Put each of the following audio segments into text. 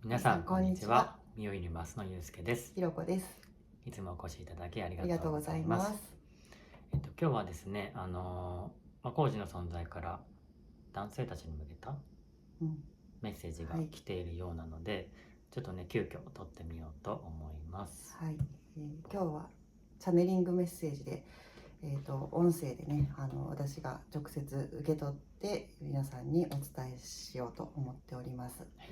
皆さんこんにちは。みよいりますのゆうすけです。ひろこです。いつもお越しいただきありありがとうごがとうございます。ざいます。今日はですね、工事の存在から男性たちに向けたメッセージが来ているようなので、ちょっとね急遽撮ってみようと思います。はい、今日はチャネリングメッセージで、音声でね、私が直接受け取って皆さんにお伝えしようと思っております。はい、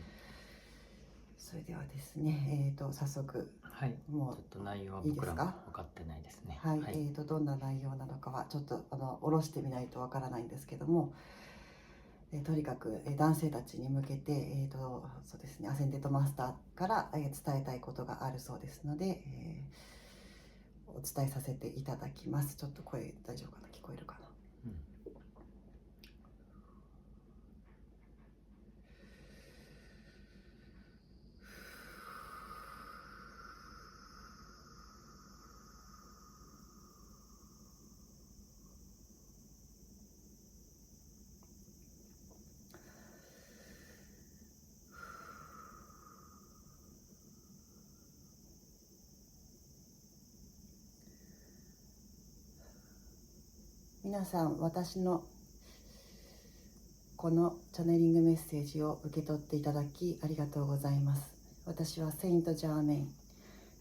それではですね、早速、はい、もうちょっと内容は僕らも分かってないですね。はい、どんな内容なのかはちょっと下ろしてみないとわからないんですけども、とにかく男性たちに向けて、そうですね、アセンデッドマスターから伝えたいことがあるそうですので、お伝えさせていただきます。ちょっと声大丈夫かな、聞こえるかな。皆さん、私のこのチャネリングメッセージを受け取っていただきありがとうございます。私はセイント・ジャーメ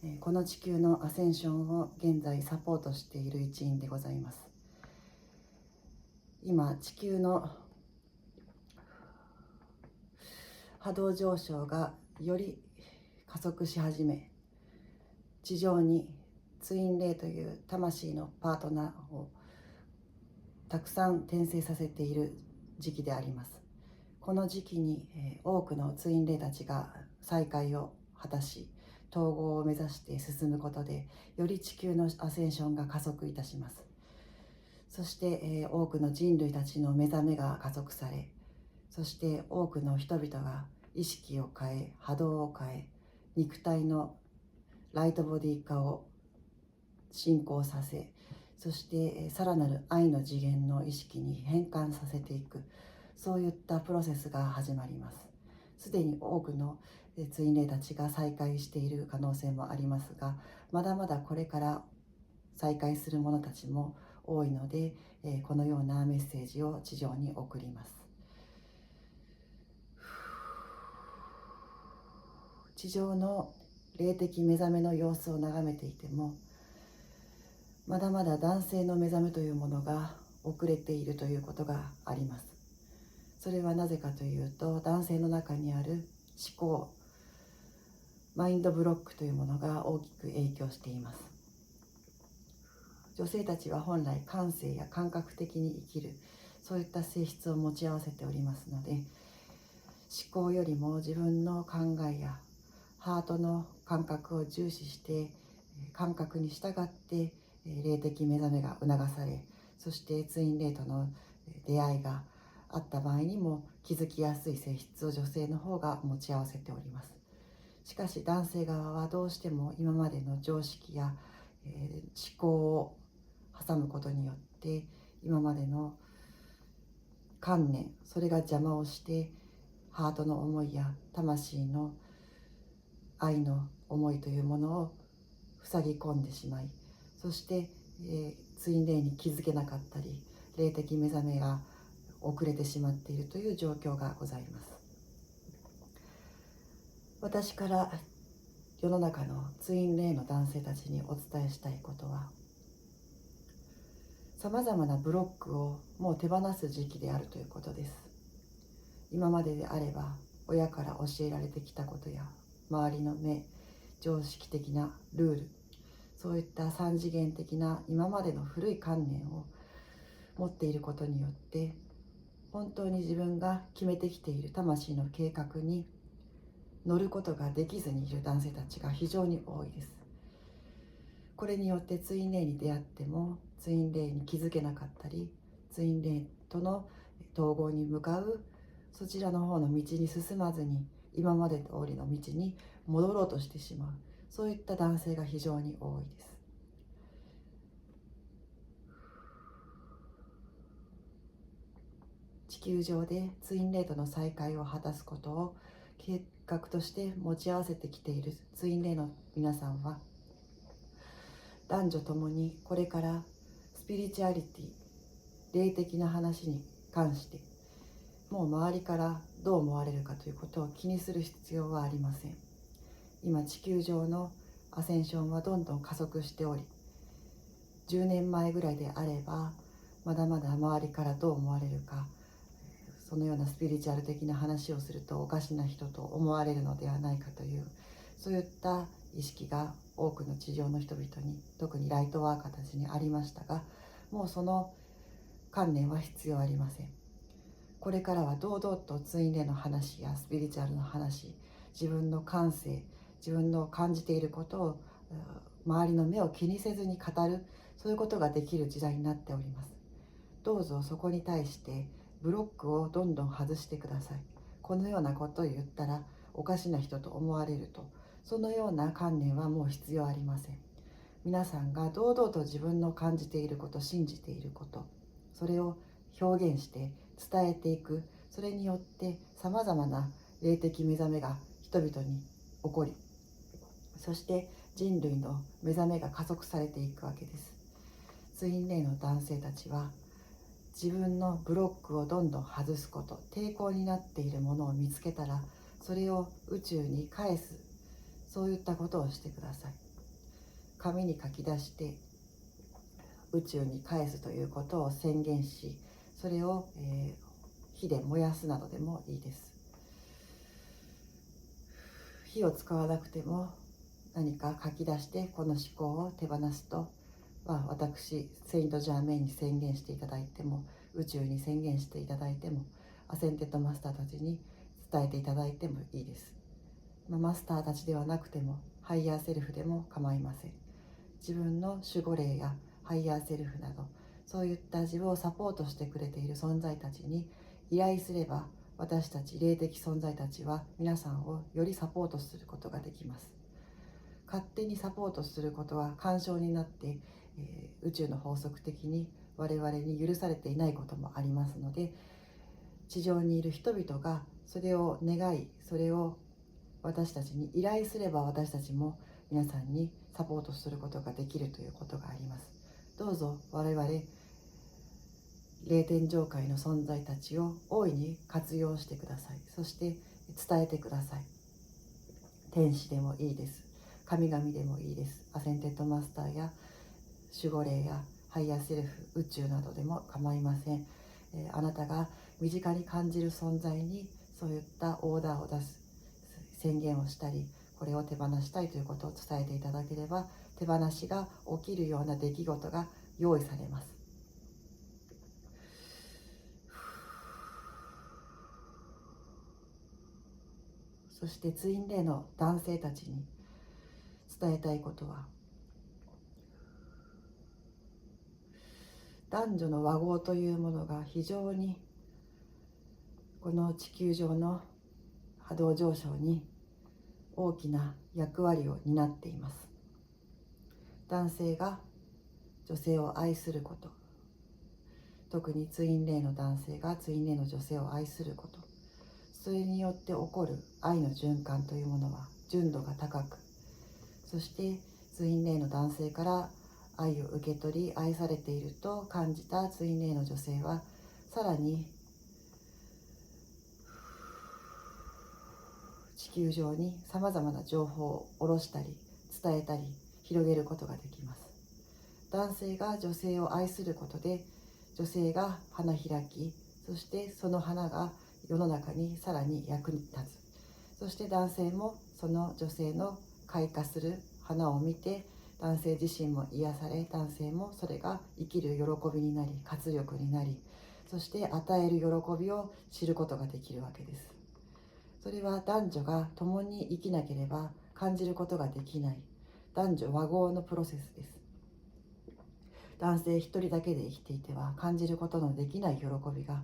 イン、この地球のアセンションを現在サポートしている一員でございます。今、地球の波動上昇がより加速し始め、地上にツインレイという魂のパートナーをたくさん転生させている時期であります。この時期に多くのツインレイたちが再会を果たし、統合を目指して進むことで、より地球のアセンションが加速いたします。そして多くの人類たちの目覚めが加速され、そして多くの人々が意識を変え、波動を変え、肉体のライトボディ化を進行させ、そしてさらなる愛の次元の意識に変換させていく、そういったプロセスが始まります。すでに多くのツインレイたちが再会している可能性もありますが、まだまだこれから再会する者たちも多いので、このようなメッセージを地上に送ります。地上の霊的目覚めの様子を眺めていても、まだまだ男性の目覚めというものが遅れているということがあります。それはなぜかというと、男性の中にある思考、マインドブロックというものが大きく影響しています。女性たちは本来感性や感覚的に生きる、そういった性質を持ち合わせておりますので、思考よりも自分の考えやハートの感覚を重視して、感覚に従って霊的目覚めが促され、そしてツインレイとの出会いがあった場合にも気づきやすい性質を女性の方が持ち合わせております。しかし男性側はどうしても今までの常識や、思考を挟むことによって今までの観念、それが邪魔をしてハートの思いや魂の愛の思いというものを塞ぎ込んでしまい、そして、ツインレイに気づけなかったり、霊的目覚めが遅れてしまっているという状況がございます。私から世の中のツインレイの男性たちにお伝えしたいことは、さまざまなブロックをもう手放す時期であるということです。今までであれば親から教えられてきたことや周りの目、常識的なルール、そういった三次元的な今までの古い観念を持っていることによって、本当に自分が決めてきている魂の計画に乗ることができずにいる男性たちが非常に多いです。これによってツインレイに出会ってもツインレイに気づけなかったり、ツインレイとの統合に向かうそちらの方の道に進まずに今まで通りの道に戻ろうとしてしまう、そういった男性が非常に多いです。地球上でツインレイとの再会を果たすことを計画として持ち合わせてきているツインレイの皆さんは、男女ともにこれからスピリチュアリティ、霊的な話に関してもう周りからどう思われるかということを気にする必要はありません。今地球上のアセンションはどんどん加速しており、10年前ぐらいであればまだまだ周りからどう思われるか、そのようなスピリチュアル的な話をするとおかしな人と思われるのではないかという、そういった意識が多くの地上の人々に、特にライトワーカーたちにありましたが、もうその観念は必要ありません。これからは堂々とツインレイの話やスピリチュアルの話、自分の感性、自分の感じていることを周りの目を気にせずに語る、そういうことができる時代になっております。どうぞそこに対してブロックをどんどん外してください。このようなことを言ったらおかしな人と思われると、そのような観念はもう必要ありません。皆さんが堂々と自分の感じていること、信じていること、それを表現して伝えていく、それによってさまざまな霊的目覚めが人々に起こり、そして人類の目覚めが加速されていくわけです。ツインレイの男性たちは自分のブロックをどんどん外すこと、抵抗になっているものを見つけたらそれを宇宙に返す、そういったことをしてください。紙に書き出して宇宙に返すということを宣言し、それを、火で燃やすなどでもいいです。火を使わなくても何か書き出してこの思考を手放すと、私セイント・ジャーメインに宣言していただいても、宇宙に宣言していただいても、アセンテッドマスターたちに伝えていただいてもいいです。マスターたちではなくてもハイヤーセルフでも構いません。自分の守護霊やハイヤーセルフなど、そういった自分をサポートしてくれている存在たちに依頼すれば、私たち霊的存在たちは皆さんをよりサポートすることができます。勝手にサポートすることは干渉になって、宇宙の法則的に我々に許されていないこともありますので、地上にいる人々がそれを願い、それを私たちに依頼すれば、私たちも皆さんにサポートすることができるということがあります。どうぞ我々霊天上界の存在たちを大いに活用してください。そして伝えてください。天使でもいいです、神々でもいいです、アセンテッドマスターや守護霊やハイヤーセルフ、宇宙などでも構いません。あなたが身近に感じる存在にそういったオーダーを出す、宣言をしたり、これを手放したいということを伝えていただければ、手放しが起きるような出来事が用意されます。そしてツインレイの男性たちに伝えたいことは、男女の和合というものが非常にこの地球上の波動上昇に大きな役割を担っています。男性が女性を愛すること、特にツインレイの男性がツインレイの女性を愛すること、それによって起こる愛の循環というものは純度が高く、そしてツインレイの男性から愛を受け取り愛されていると感じたツインレイの女性は、さらに地球上にさまざまな情報を下ろしたり伝えたり広げることができます。男性が女性を愛することで女性が花開き、そしてその花が世の中にさらに役に立つ。そして男性もその女性の開花する花を見て、男性自身も癒され、男性もそれが生きる喜びになり活力になり、そして与える喜びを知ることができるわけです。それは男女が共に生きなければ感じることができない男女和合のプロセスです。男性一人だけで生きていては感じることのできない喜びが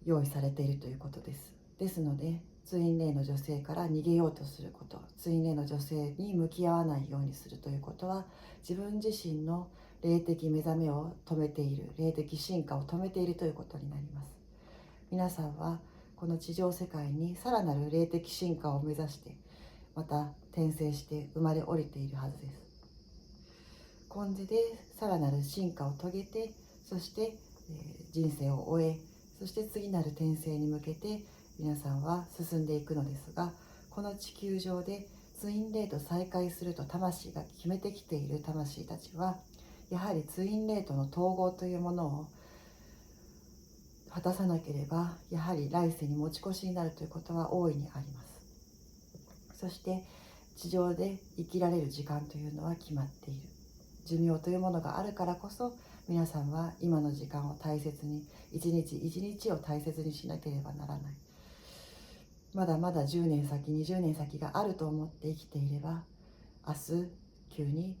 用意されているということです。ですのでツインレイの女性から逃げようとすること、ツインレイの女性に向き合わないようにするということは、自分自身の霊的目覚めを止めている、霊的進化を止めているということになります。皆さんはこの地上世界にさらなる霊的進化を目指してまた転生して生まれ降りているはずです。今世でさらなる進化を遂げて、そして、人生を終え、そして次なる転生に向けて皆さんは進んでいくのですが、この地球上でツインレイと再会すると魂が決めてきている魂たちは、やはりツインレイとの統合というものを果たさなければ、やはり来世に持ち越しになるということは大いにあります。そして地上で生きられる時間というのは決まっている。寿命というものがあるからこそ、皆さんは今の時間を大切に、一日一日を大切にしなければならない。まだまだ10年先20年先があると思って生きていれば、明日急に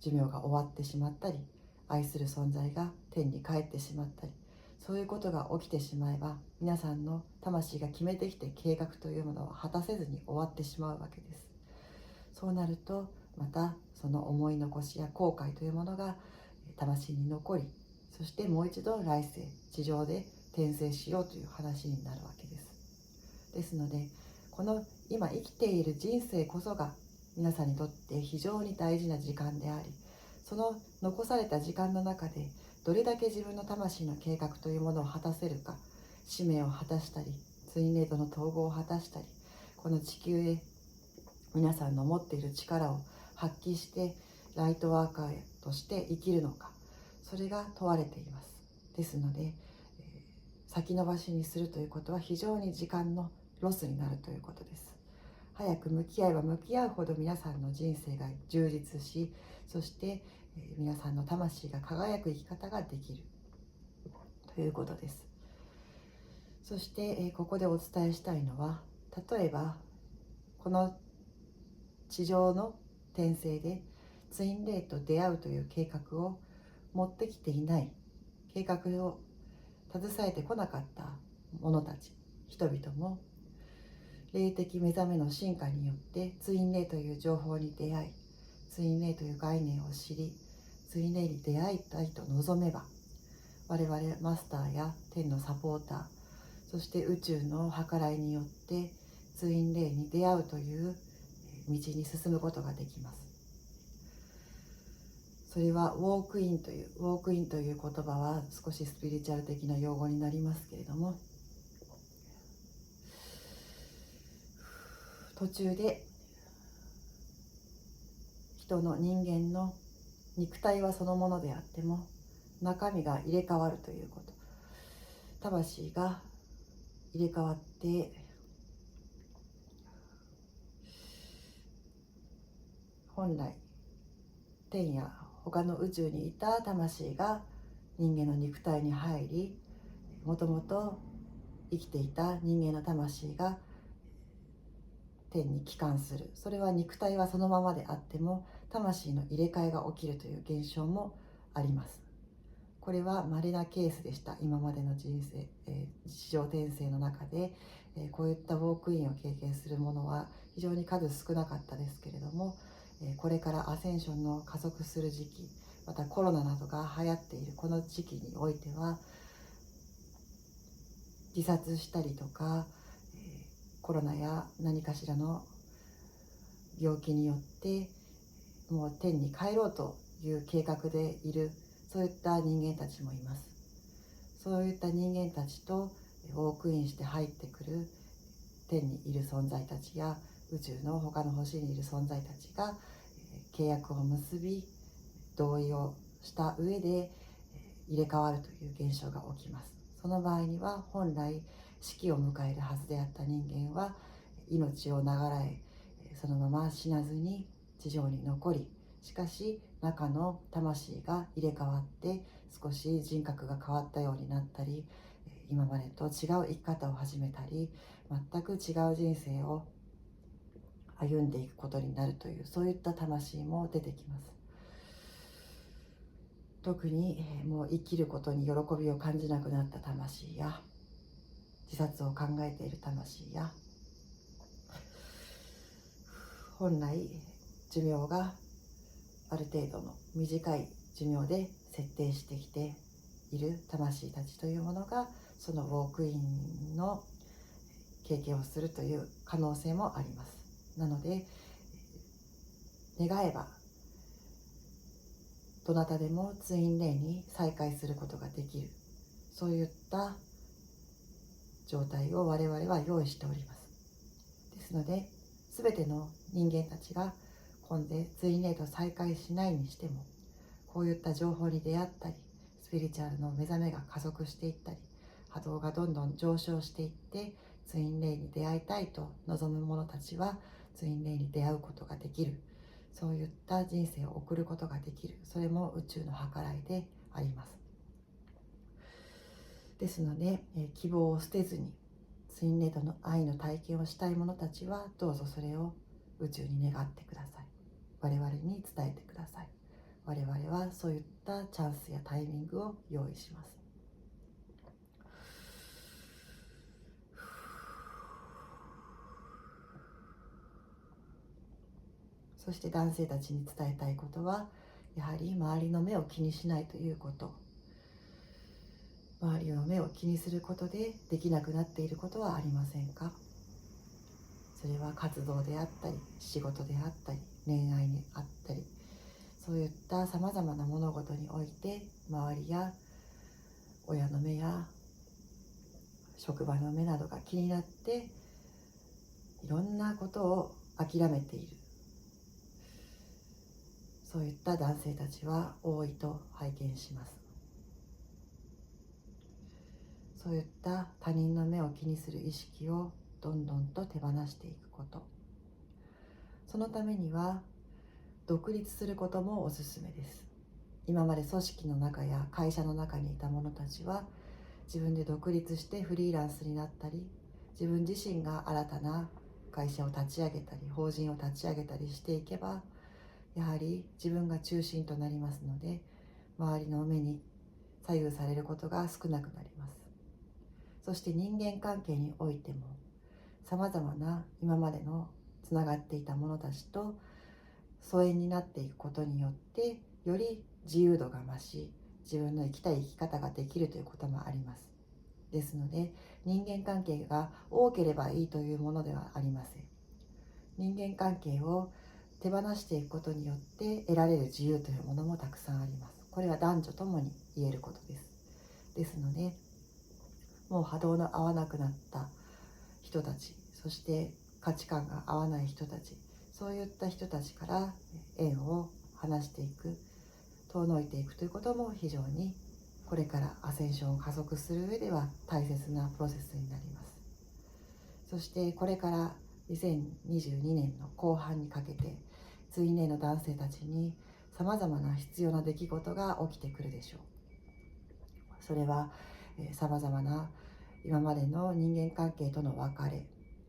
寿命が終わってしまったり、愛する存在が天に帰ってしまったり、そういうことが起きてしまえば、皆さんの魂が決めてきて計画というものを果たせずに終わってしまうわけです。そうなると、またその思い残しや後悔というものが魂に残り、そしてもう一度来世地上で転生しようという話になるわけです。ですので、この今生きている人生こそが皆さんにとって非常に大事な時間であり、その残された時間の中でどれだけ自分の魂の計画というものを果たせるか、使命を果たしたり、ツインレイとの統合を果たしたり、この地球へ皆さんの持っている力を発揮してライトワーカーとして生きるのか、それが問われています。ですので、先延ばしにするということは非常に時間のロスになるということです。早く向き合えば向き合うほど皆さんの人生が充実し、そして皆さんの魂が輝く生き方ができるということです。そしてここでお伝えしたいのは、例えばこの地上の転生でツインレイと出会うという計画を持ってきていない、計画を携えてこなかった者たち、人々も霊的目覚めの進化によってツインレイという情報に出会い、ツインレイという概念を知り、ツインレイに出会いたいと望めば、我々マスターや天のサポーター、そして宇宙の計らいによってツインレイに出会うという道に進むことができます。それはウォークインという言葉は少しスピリチュアル的な用語になりますけれども、途中で人間の肉体はそのものであっても中身が入れ替わるということ、魂が入れ替わって本来天や他の宇宙にいた魂が人間の肉体に入り、もともと生きていた人間の魂が天に帰還する。それは肉体はそのままであっても魂の入れ替えが起きるという現象もあります。これは稀なケースでした。今までの人生、地上転生の中で、こういったウォークインを経験するものは非常に数少なかったですけれども、これからアセンションの加速する時期、またコロナなどが流行っているこの時期においては、自殺したりとか、コロナや何かしらの病気によってもう天に帰ろうという計画でいる、そういった人間たちもいます。そういった人間たちとウォークインして入ってくる天にいる存在たちや宇宙の他の星にいる存在たちが契約を結び同意をした上で入れ替わるという現象が起きます。その場合には本来死期を迎えるはずであった人間は命を長らえ、そのまま死なずに地上に残り、しかし中の魂が入れ替わって少し人格が変わったようになったり、今までと違う生き方を始めたり、全く違う人生を歩んでいくことになるという、そういった魂も出てきます。特にもう生きることに喜びを感じなくなった魂や、自殺を考えている魂や、本来寿命がある程度の短い寿命で設定してきている魂たちというものが、そのウォークインの経験をするという可能性もあります。なので願えばどなたでもツインレイに再会することができる、そういった状態を我々は用意しております。ですので全ての人間たちが今度ツインレイと再会しないにしても、こういった情報に出会ったり、スピリチュアルの目覚めが加速していったり、波動がどんどん上昇していってツインレイに出会いたいと望む者たちはツインレイに出会うことができる、そういった人生を送ることができる、それも宇宙の計らいであります。ですので、希望を捨てずにツインレイとの愛の体験をしたい者たちはどうぞそれを宇宙に願ってください。我々に伝えてください。我々はそういったチャンスやタイミングを用意します。そして男性たちに伝えたいことは、やはり周りの目を気にしないということ。周りの目を気にすることでできなくなっていることはありませんか？それは活動であったり、仕事であったり、恋愛にあったり、そういったさまざまな物事において周りや親の目や職場の目などが気になっていろんなことを諦めている、そういった男性たちは多いと拝見します。そういった他人の目を気にする意識をどんどんと手放していくこと、そのためには独立することもおすすめです。今まで組織の中や会社の中にいた者たちは自分で独立してフリーランスになったり、自分自身が新たな会社を立ち上げたり法人を立ち上げたりしていけば、やはり自分が中心となりますので、周りの目に左右されることが少なくなります。そして人間関係においてもさまざまな今までのつながっていた者たちと疎遠になっていくことによってより自由度が増し、自分の生きたい生き方ができるということもあります。ですので人間関係が多ければいいというものではありません。人間関係を手放していくことによって得られる自由というものもたくさんあります。これは男女ともに言えることです。ですのでもう波動の合わなくなった人たち、そして価値観が合わない人たち、そういった人たちから縁を離していく、遠のいていくということも非常にこれからアセンションを加速する上では大切なプロセスになります。そしてこれから2022年の後半にかけてツインレイの男性たちにさまざまな必要な出来事が起きてくるでしょう。それはさまざまな今までの人間関係との別れ、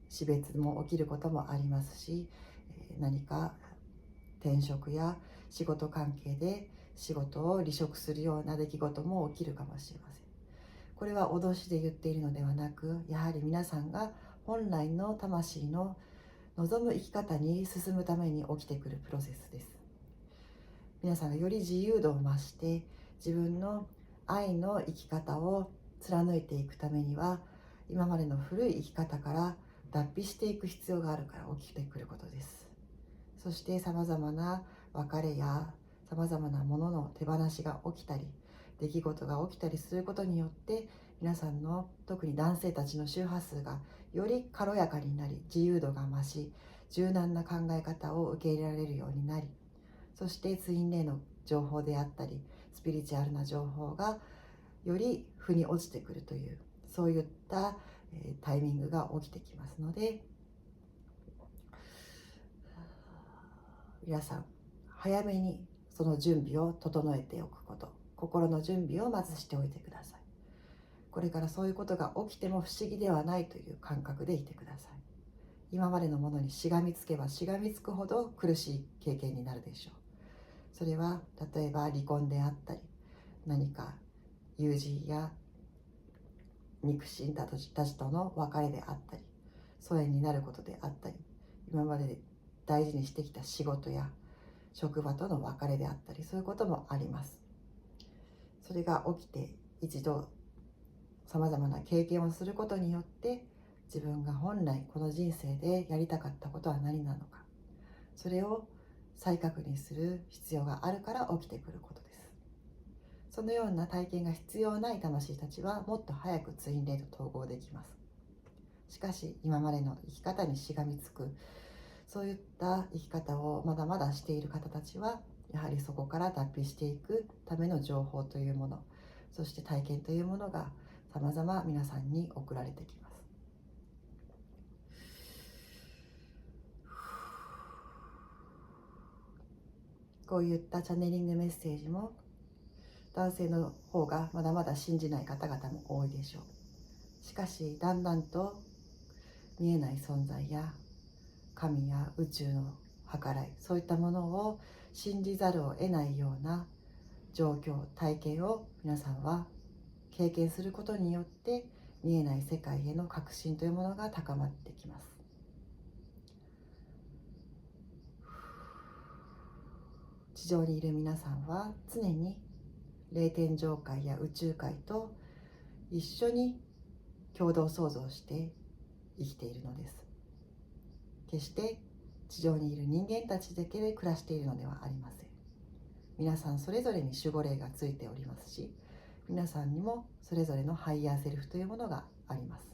死別も起きることもありますし、何か転職や仕事関係で仕事を離職するような出来事も起きるかもしれません。これは脅しで言っているのではなく、やはり皆さんが本来の魂の望む生き方に進むために起きてくるプロセスです。皆さんがより自由度を増して自分の愛の生き方を貫いていくためには、今までの古い生き方から脱皮していく必要があるから起きてくることです。そしてさまざまな別れやさまざまなものの手放しが起きたり、出来事が起きたりすることによって、皆さんの特に男性たちの周波数がより軽やかになり、自由度が増し、柔軟な考え方を受け入れられるようになり、そしてツインレイの情報であったりスピリチュアルな情報がより腑に落ちてくるという、そういったタイミングが起きてきますので、皆さん早めにその準備を整えておくこと、心の準備をまずしておいてください。これからそういうことが起きても不思議ではないという感覚でいてください。今までのものにしがみつけばしがみつくほど苦しい経験になるでしょう。それは例えば離婚であったり、何か友人や肉親たちとの別れであったり、疎遠になることであったり、今まで大事にしてきた仕事や職場との別れであったり、そういうこともあります。それが起きて一度さまざまな経験をすることによって自分が本来この人生でやりたかったことは何なのか、それを再確認する必要があるから起きてくることです。そのような体験が必要ない魂たちはもっと早くツインレイと統合できます。しかし今までの生き方にしがみつく、そういった生き方をまだまだしている方たちは、やはりそこから脱皮していくための情報というもの、そして体験というものが様々皆さんに送られてきます。こういったチャネリングメッセージも男性の方がまだまだ信じない方々も多いでしょう。しかしだんだんと見えない存在や神や宇宙の計らい、そういったものを信じざるを得ないような状況、体験を皆さんは経験することによって見えない世界への確信というものが高まってきます。地上にいる皆さんは常に霊天上界や宇宙界と一緒に共同創造して生きているのです。決して地上にいる人間たちだけで暮らしているのではありません。皆さんそれぞれに守護霊がついておりますし、皆さんにもそれぞれのハイヤーセルフというものがあります。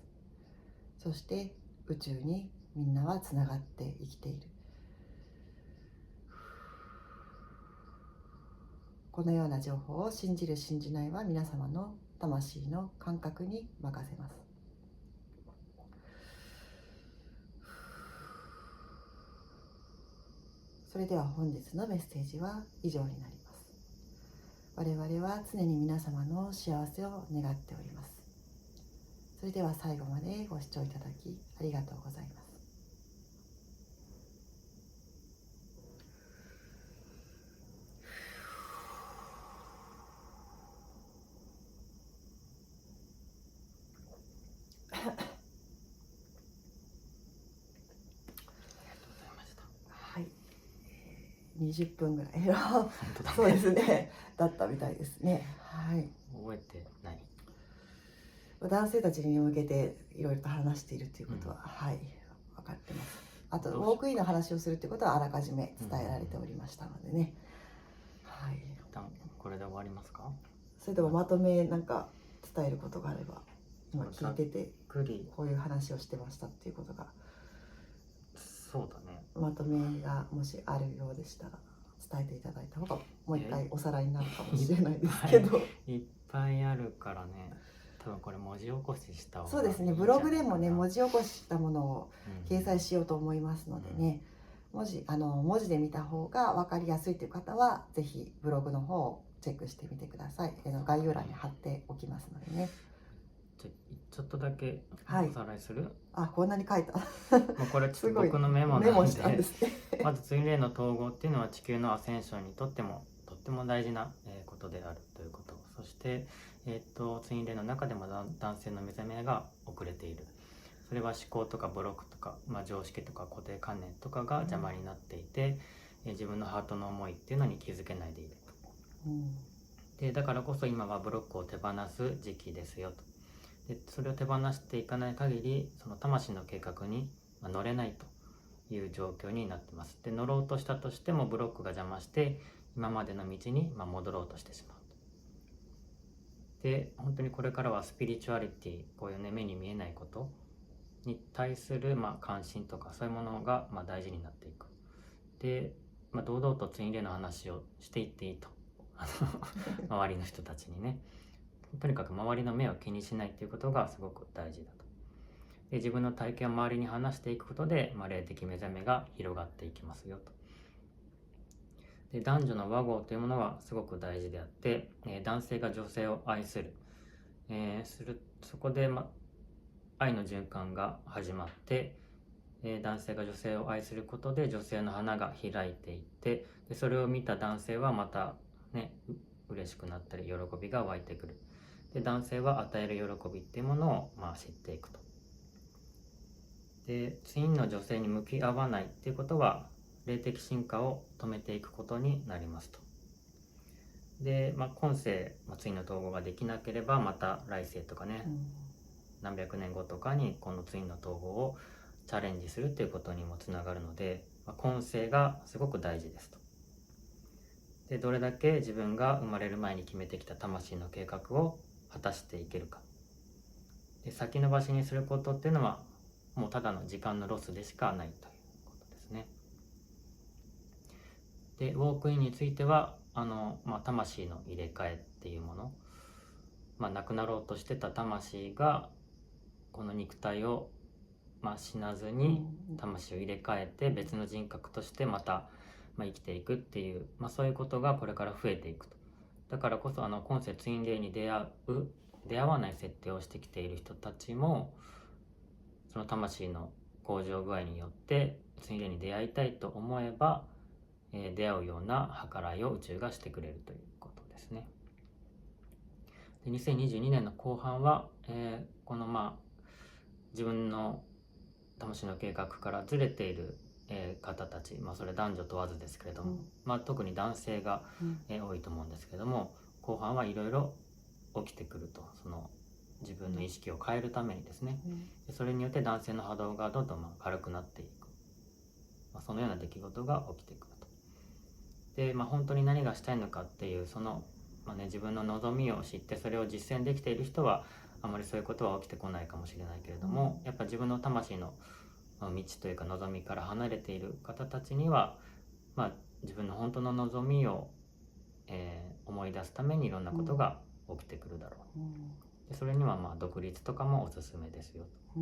そして宇宙にみんなはつながって生きている。このような情報を信じる信じないは皆様の魂の感覚に任せます。それでは本日のメッセージは以上になります。我々は常に皆様の幸せを願っております。それでは最後までご視聴いただきありがとうございます。はい、20分ぐらいのそうですね、だったみたいですね。はい。覚えてない。男性たちに向けていろいろと話しているということは、はい、分かってます。あとウォークインの話をするということはあらかじめ伝えられておりましたのでね。はい。一旦これで終わりますか？それでもまとめなんか伝えることがあれば、今聞いててこういう話をしてましたっていうことが、そうだね、まとめがもしあるようでしたら伝えていただいた方がもう一回おさらいになるかもしれないですけど、いっぱいあるからね。多分これ文字起こしした方がそうですね、ブログでもね文字起こししたものを掲載しようと思いますのでね、文字で見た方が分かりやすいという方はぜひブログの方をチェックしてみてください。概要欄に貼っておきますのでね。ちょっとだけおさらいする？あ、こんなに書いた。もうこれ僕のメモなんで、したんですね。まずツインレイの統合っていうのは地球のアセンションにとってもとっても大事なことであるということ。そしてツインレイの中でも男性の目覚めが遅れている。それは思考とかブロックとか、常識とか固定観念とかが邪魔になっていて、自分のハートの思いっていうのに気づけないでいると。でだからこそ今はブロックを手放す時期ですよと。でそれを手放していかない限りその魂の計画に乗れないという状況になってます。で乗ろうとしたとしてもブロックが邪魔して今までの道に戻ろうとしてしまう。で本当にこれからはスピリチュアリティ、こういうね目に見えないことに対する関心とかそういうものが大事になっていく。で、堂々とツインレイの話をしていっていいと周りの人たちにね、とにかく周りの目を気にしないっていうことがすごく大事だと。で自分の体験を周りに話していくことで、霊的目覚めが広がっていきますよと。で男女の和合というものはすごく大事であって、男性が女性を愛する、そこで、愛の循環が始まって、男性が女性を愛することで女性の花が開いていって、でそれを見た男性はまたね嬉しくなったり喜びが湧いてくる。で男性は与える喜びっていうものを知っていくと。でツインの女性に向き合わないっていうことは霊的進化を止めていくことになりますと。で、今世、ツインの統合ができなければまた来世とかね、何百年後とかにこのツインの統合をチャレンジするっていうことにもつながるので、今世がすごく大事ですと。でどれだけ自分が生まれる前に決めてきた魂の計画を果たしていけるか。で先延ばしにすることっていうのはもうただの時間のロスでしかないということですね。でウォークインについては魂の入れ替えっていうもの、亡くなろうとしてた魂がこの肉体を、死なずに魂を入れ替えて別の人格としてまた、生きていくっていう、そういうことがこれから増えていくと。だからこそ今世ツインレイに出会わない設定をしてきている人たちもその魂の向上具合によってツインレイに出会いたいと思えば、出会うような計らいを宇宙がしてくれるということですね。で2022年の後半は、この自分の魂の計画からずれている、方たち、それ男女問わずですけれども、特に男性が、多いと思うんですけれども、後半はいろいろ起きてくると、その自分の意識を変えるためにですね、それによって男性の波動がどんどん軽くなっていく、そのような出来事が起きてくると。で、本当に何がしたいのかっていうその、自分の望みを知ってそれを実践できている人はあまりそういうことは起きてこないかもしれないけれども、やっぱ自分の魂の道というか望みから離れている方たちには、自分の本当の望みを、思い出すためにいろんなことが起きてくるだろう。でそれには独立とかもおすすめですよと。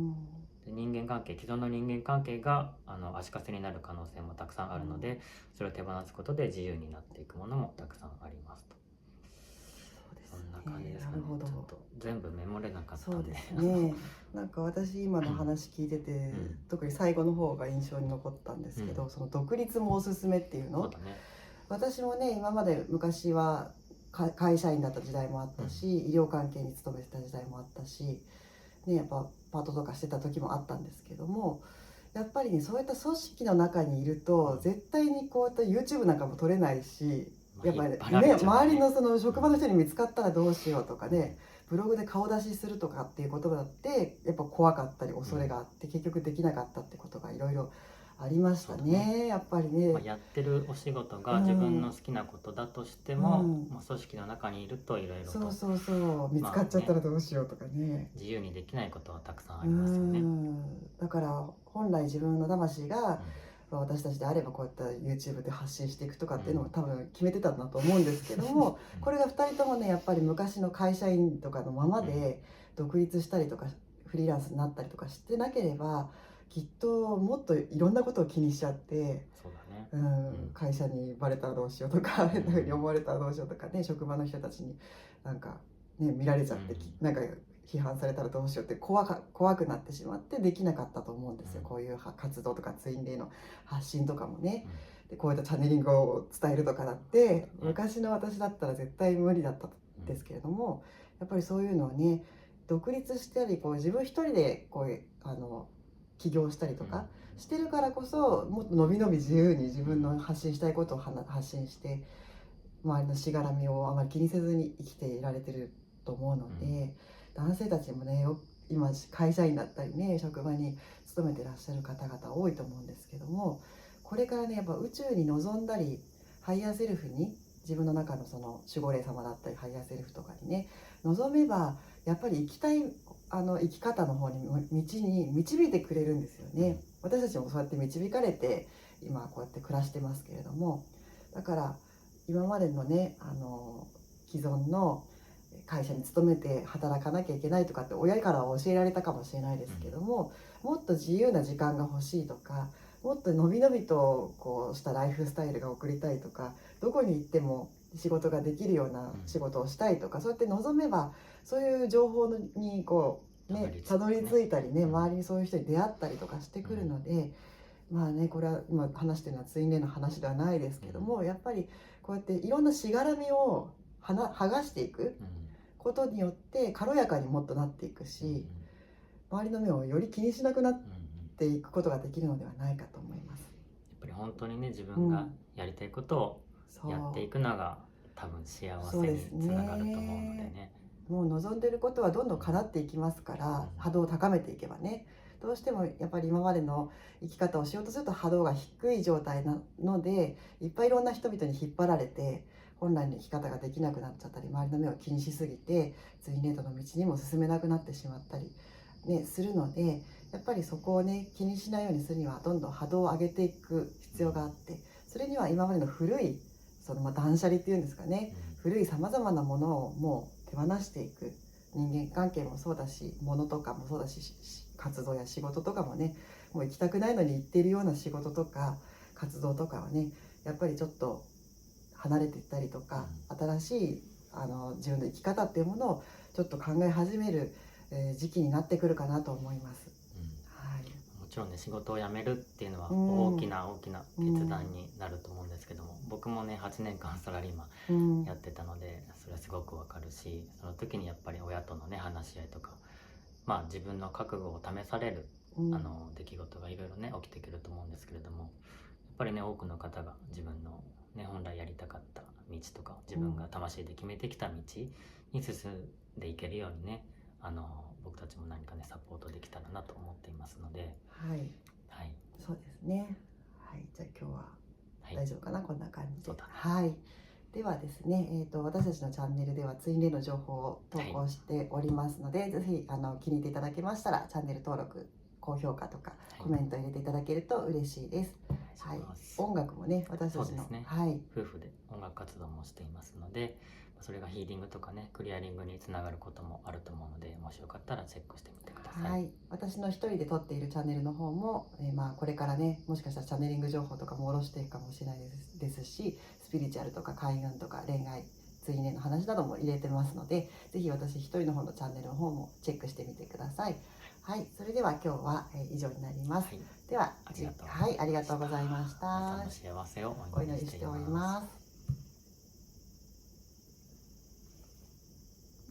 で人間関係、既存の人間関係が足かせになる可能性もたくさんあるので、それを手放すことで自由になっていくものもたくさんありますと。そんな感じですかね。ちょっと全部メモれなかったんで。そうですね。なんか私今の話聞いてて、特に最後の方が印象に残ったんですけど、その独立もおすすめっていうの。そうだね。私もね、今まで昔は会社員だった時代もあったし、医療関係に勤めてた時代もあったし、やっぱパートとかしてた時もあったんですけども、やっぱりね、そういった組織の中にいると絶対にこうやって YouTube なんかも撮れないし、やっぱりね、周りのその職場の人に見つかったらどうしようとかね、ブログで顔出しするとかっていうことだってやっぱ怖かったり恐れがあって、結局できなかったってことがいろいろありましたね。やっぱりね、やってるお仕事が自分の好きなことだとしても、組織の中にいるといろいろとそう見つかっちゃったらどうしようとかね、自由にできないことはたくさんありますよね。だから本来自分の魂が、私たちであればこうやって YouTube で発信していくとかっていうのを多分決めてたんだと思うんですけども、これが2人ともね、やっぱり昔の会社員とかのままで独立したりとかフリーランスになったりとかしてなければ、きっともっといろんなことを気にしちゃって、そうだね、会社にバレたらどうしようとか、変な風に思われたらどうしようとかね、職場の人たちになんかね見られちゃって、なんか批判されたらどうしようって怖くなってしまってできなかったと思うんですよ。こういう活動とかツインレイの発信とかもね、でこういったチャネリングを伝えるとかだって昔の私だったら絶対無理だったんですけれども、やっぱりそういうのをね、独立したり自分一人で起業したりとかしてるからこそ、もっとのびのび自由に自分の発信したいことを発信して、周りのしがらみをあまり気にせずに生きていられてると思うので、男性たちもね、今会社員だったりね、職場に勤めてらっしゃる方々多いと思うんですけども、これからね、やっぱ宇宙に臨んだり、ハイヤーセルフに自分の中のその守護霊様だったりハイヤーセルフとかにね臨めば、やっぱり生きたい生き方の方に道に導いてくれるんですよね。私たちもそうやって導かれて今こうやって暮らしてますけれども、だから今までのね既存の会社に勤めて働かなきゃいけないとかって親からは教えられたかもしれないですけども、もっと自由な時間が欲しいとか、もっとのびのびとこうしたライフスタイルが送りたいとか、どこに行っても仕事ができるような仕事をしたいとか、そうやって望めばそういう情報にこうねたどり着いたりね、周りにそういう人に出会ったりとかしてくるので、これは今話してるのはツインレイの話ではないですけども、やっぱりこうやっていろんなしがらみを剥がしていくことによって軽やかにもっとなっていくし、周りの目をより気にしなくなっていくことができるのではないかと思います。やっぱり本当にね、自分がやりたいことをやっていくのが多分幸せにつながると思うのでね。もう望んでることはどんどん叶っていきますから、波動を高めていけばね。どうしてもやっぱり今までの生き方をしようとすると波動が低い状態なので、いっぱいいろんな人々に引っ張られて本来の生き方ができなくなっちゃったり、周りの目を気にしすぎてツインレートの道にも進めなくなってしまったり、ね、するので、やっぱりそこをね気にしないようにするにはどんどん波動を上げていく必要があって、それには今までの古い断捨離っていうんですかね、古いさまざまなものをもう手放していく。人間関係もそうだし、物とかもそうだし、活動や仕事とかもね、もう行きたくないのに行っているような仕事とか活動とかはね、やっぱりちょっと離れていったりとか、新しい自分の生き方っていうものをちょっと考え始める、時期になってくるかなと思います。はい、もちろんね、仕事を辞めるっていうのは大きな大きな決断になると思うんですけども、僕もね8年間サラリーマンやってたので、それはすごくわかるし、その時にやっぱり親とのね話し合いとか、自分の覚悟を試される出来事がいろいろね起きてくると思うんですけれども、やっぱりね多くの方が自分のね本来やりたかった道とか、自分が魂で決めてきた道に進んでいけるようにね、僕たちも何かねサポートできたらなと思っていますので、はい、はい、そうですね。はい、じゃあ今日は大丈夫かな、こんな感じで。はい。ではですね、私たちのチャンネルではツインレイの情報を投稿しておりますので、ぜひ気に入っていただけましたらチャンネル登録、高評価とかコメント入れていただけると嬉しいです。はい、音楽もね、私たちの、はい、夫婦で音楽活動もしていますので、それがヒーリングとかねクリアリングにつながることもあると思うので、もしよかったらチェックしてみてください。はい、私の一人で撮っているチャンネルの方も、これからね、もしかしたらチャネリング情報とかも下ろしていくかもしれないですし、スピリチュアルとか開運とか恋愛、ツインレイの話なども入れてますので、ぜひ私一人の方のチャンネルの方もチェックしてみてください。はい、それでは今日は以上になります。では、ありがとうございました。ありがとうございました。皆さんの幸せをお祈りしております。